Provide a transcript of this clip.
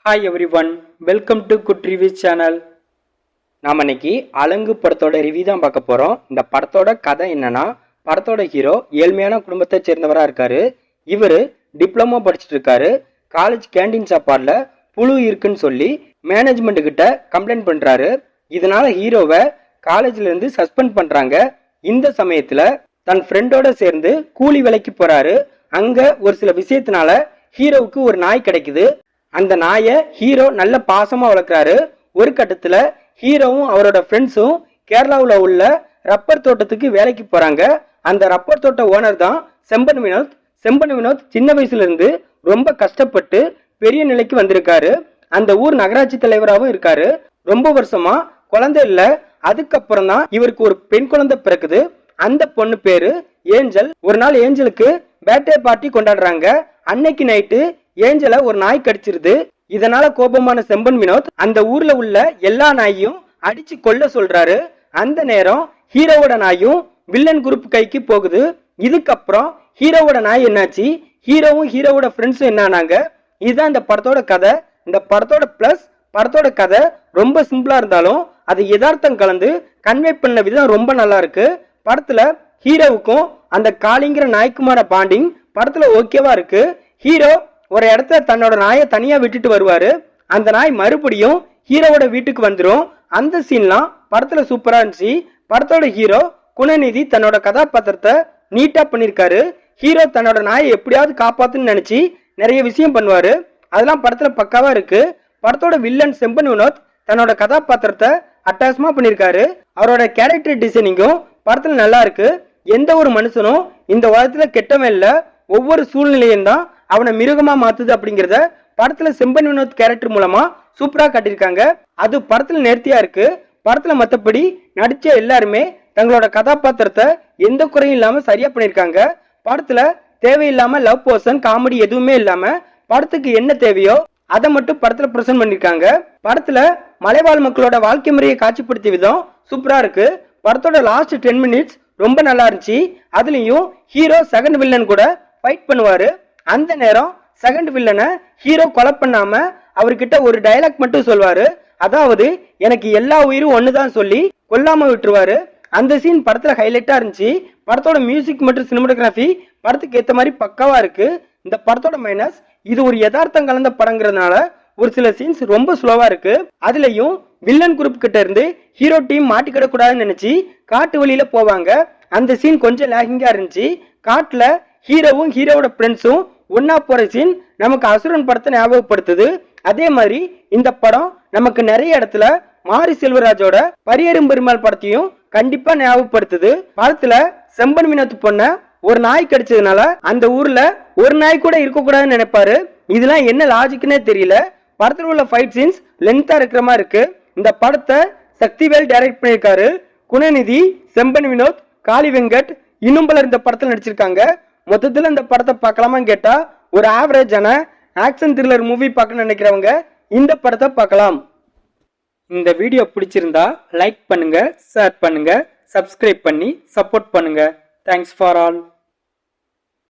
Hi every one, welcome to good review channel. நாம் இன்னைக்கு அலங்கு படத்தோட ரிவ்யூ தான் பார்க்க போகிறோம். இந்த படத்தோட கதை என்னன்னா, படத்தோட ஹீரோ ஏழ்மையான குடும்பத்தை சேர்ந்தவராக இருக்காரு. இவர் டிப்ளமோ படிச்சுட்டு இருக்காரு. காலேஜ் கேண்டீன் சாப்பாடில் புழு இருக்குன்னு சொல்லி மேனேஜ்மெண்ட் கிட்ட கம்ப்ளைண்ட் பண்ணுறாரு. இதனால ஹீரோவை காலேஜ்ல இருந்து சஸ்பெண்ட் பண்ணுறாங்க. இந்த சமயத்தில் தன் ஃப்ரெண்டோட சேர்ந்து கூலி வேலைக்கு போறாரு. அங்க ஒரு சில விஷயத்தினால ஹீரோவுக்கு ஒரு நாய் கிடைக்குது. அந்த நாயை ஹீரோ நல்ல பாசமா வளர்க்குறாரு. ஒரு கட்டத்துல ஹீரோவும் அவரோட ஃப்ரெண்ட்ஸும் கேரளாவில் உள்ள ரப்பர் தோட்டத்துக்கு வேலைக்கு போறாங்க. அந்த ரப்பர் தோட்ட ஓனர் தான் செம்பன் வினோத். செம்பன் வினோத் சின்ன வயசுல இருந்து ரொம்ப கஷ்டப்பட்டு பெரிய நிலைக்கு வந்திருக்காரு. அந்த ஊர் நகராட்சி தலைவராகவும் இருக்காரு. ரொம்ப வருஷமா குழந்தை இல்ல. அதுக்கப்புறம் தான் இவருக்கு ஒரு பெண் குழந்தை பிறக்குது. அந்த பொண்ணு பேரு ஏஞ்சல். ஒரு நாள் ஏஞ்சலுக்கு பர்த்டே பார்ட்டி கொண்டாடுறாங்க. அன்னைக்கு நைட்டு ஏஞ்சலை ஒரு நாய் கடிச்சிருது. இதனால கோபமான செம்பன் வினோத் அந்த ஊர்ல உள்ள எல்லா நாயையும் அடிச்சு கொல்ல சொல்றாரு. அந்த நேரம் ஹீரோவோட நாயும் வில்லன் குரூப் கைக்கு போகுது. இதுக்கப்புறம் ஹீரோவோட நாய் என்னாச்சு, ஹீரோவும் ஹீரோவோட ஃப்ரெண்ட்ஸும் என்னானாங்க, இதுதான் இந்த படத்தோட கதை. இந்த படத்தோட பிளஸ், படத்தோட கதை ரொம்ப சிம்பிளா இருந்தாலும் அது யதார்த்தம் கலந்து கன்வே பண்ண விதம் ரொம்ப நல்லா இருக்கு. படத்துல ஹீரோவுக்கும் அந்த காளிங்கிற நாய்க்குமான பாண்டிங் படத்துல ஓகேவா இருக்கு. ஹீரோ ஒரு இடத்த தன்னோட நாயை தனியா விட்டுட்டு வருவாரு. அந்த நாய் மறுபடியும் ஹீரோவோட வீட்டுக்கு வந்துடும். அந்த சீன்லாம் படத்துல சூப்பரா இருந்துச்சு. படத்தோட ஹீரோ குணநிதி தன்னோட கதாபாத்திரத்தை நீட்டா பண்ணிருக்காரு. ஹீரோ தன்னோட நாயை எப்படியாவது காப்பாத்துன்னு நினைச்சு நிறைய விஷயம் பண்ணுவாரு. அதெல்லாம் படத்துல பக்காவா இருக்கு. படத்தோட வில்லன் செம்பன் வினோத் தன்னோட கதாபாத்திரத்தை அட்டாசமா பண்ணிருக்காரு. அவரோட கேரக்டர் டிசைனிங்கும் படத்துல நல்லா இருக்கு. எந்த ஒரு மனுஷனும் இந்த உலகத்துல கெட்டவன் இல்ல, ஒவ்வொரு சூழ்நிலையும் தான் அவனை மிருகமா மாத்துது அப்படிங்கறத படத்துல செம்பன் வினோத் கேரக்டர் மூலமா சூப்பரா காட்டியிருக்காங்க. அது படத்துல நேர்த்தியா இருக்கு. படத்துல மத்தபடி நடிச்ச எல்லாருமே தங்களோட கதாபாத்திரத்தை எந்த குறையும் இல்லாம சரியா பண்ணிருக்காங்க. படத்துல தேவையில்லாம லவ் போர்ஷன் காமெடி எதுவுமே இல்லாம படத்துக்கு என்ன தேவையோ அதை மட்டும் படத்துல பிரசன்ட் பண்ணிருக்காங்க. படத்துல மலைவாழ் மக்களோட வாழ்க்கை முறையை காட்சிப்படுத்திய விதம் சூப்பரா இருக்கு. படத்தோட லாஸ்ட் 10 மினிட்ஸ் ரொம்ப நல்லா இருந்துச்சு. அதுலயும் ஹீரோ செகண்ட் வில்லன் கூட ஃபைட் பண்ணுவாரு. அந்த நேரம் செகண்ட் வில்லனை ஹீரோ கொலை பண்ணாம அவர்கிட்ட ஒரு டைலாக் மட்டும் சொல்வாரு. அதாவது எனக்கு எல்லா உயிரும் ஒண்ணுதான் சொல்லி கொல்லாம விட்டுருவாரு. அந்த சீன் படத்துல ஹைலைட்டா இருந்துச்சு. படத்தோட மியூசிக் மற்றும் சினிமாட்டோகிராஃபி படத்துக்கு ஏத்த மாதிரி பக்காவா இருக்கு. இந்த படத்தோட மைனஸ், இது ஒரு யதார்த்தம் கலந்த படங்கிறதுனால ஒரு சில சீன்ஸ் ரொம்ப ஸ்லோவா இருக்கு. அதுலயும் வில்லன் குரூப் கிட்ட இருந்து ஹீரோ டீம் மாட்டிக்கிட கூடாதுன்னு நினைச்சு காட்டு வழியில போவாங்க. அந்த சீன் கொஞ்சம் லேகிங்கா இருந்துச்சு. காட்டுல ஹீரோவும் ஹீரோவோட ஃப்ரெண்ட்ஸும் ஒன்னா போற சீன் நமக்கு அசுரன் படத்தை ஞாபகப்படுத்துது. அதே மாதிரி இந்த படம் நமக்கு நிறைய இடத்துல மாரி செல்வராஜோட பரியரும் பெருமாள் படத்தையும் கண்டிப்பா ஞாபகப்படுத்துது. படத்துல செம்பன் வினோத் பொண்ண ஒரு நாய் கடிச்சதுனால அந்த ஊர்ல ஒரு நாய் கூட இருக்க கூடாதுன்னு நினைப்பாரு. இதெல்லாம் என்ன லாஜிக்னே தெரியல. படத்துல உள்ள ஃபைட் சீன்ஸ் லென்த்தா இருக்கிற மாதிரி இருக்கு. இந்த படத்தை சக்திவேல் டைரக்ட் பண்ணியிருக்காரு. குணநிதி, செம்பன் வினோத், காளி வெங்கட் இன்னும் பலர் இந்த படத்தில் நடிச்சிருக்காங்க. மொத்தத்தில் இந்த படத்தை பார்க்கலாமான்னு கேட்டா ஒரு ஆவரேஜான ஆக்ஷன் த்ரில்லர் மூவி பார்க்க நினைக்கிறவங்க இந்த படத்தை பார்க்கலாம். இந்த வீடியோ பிடிச்சிருந்தா லைக் பண்ணுங்க, ஷேர் பண்ணுங்க, சப்ஸ்கிரைப் பண்ணி சப்போர்ட் பண்ணுங்க. Thanks for all.